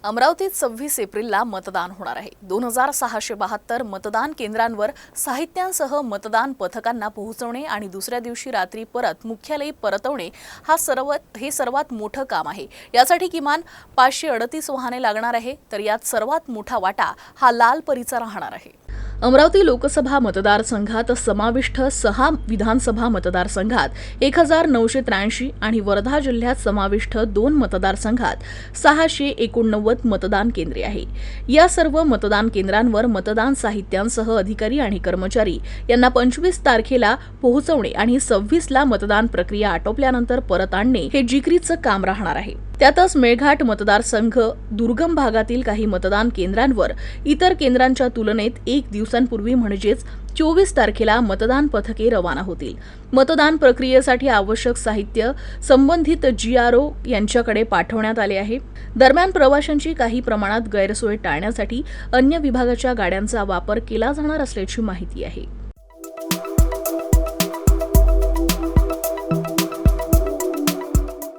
अमरावतीत 26 एप्रिलला मतदान होणार आहे। 2672 मतदान केंद्रांवर साहित्यांसह मतदान पथकांना पोहोचवणे आणि दुसऱ्या दिवशी रात्री परत मुख्यालयी परतवणे हे सर्वात मोठं काम आहे। यासाठी किमान 538 वाहने लागणार आहे, तर यात सर्वात मोठा वाटा हा लाल परीचा राहणार आहे। अमरावती लोकसभा मतदारसंघात समाविष्ट 6 विधानसभा मतदारसंघात 1983 आणि वर्धा जिल्ह्यात समाविष्ट 2 मतदारसंघात 689 मतदान केंद्रे आहे। या सर्व मतदान केंद्रांवर मतदान साहित्यांसह अधिकारी आणि कर्मचारी यांना 25 तारखेला पोहोचवणे आणि 26 ला मतदान प्रक्रिया आटोपल्यानंतर परत आणणे हे जिकिरीचं काम राहणार आहे। त्यातच मेळघाट मतदारसंघ दुर्गम भागातील काही मतदान केंद्रांवर इतर केंद्रांच्या तुलनेत 1 दिवसांपूर्वी म्हणजेच 24 तारखेला मतदान पथके रवाना होतील। मतदान प्रक्रियेसाठी आवश्यक साहित्य संबंधित GRO यांच्याकडे पाठवण्यात आले आहे। दरम्यान प्रवाशांची काही प्रमाणात गैरसोय टाळण्यासाठी अन्य विभागाच्या गाड्यांचा वापर केला जाणार असल्याची माहिती आहे।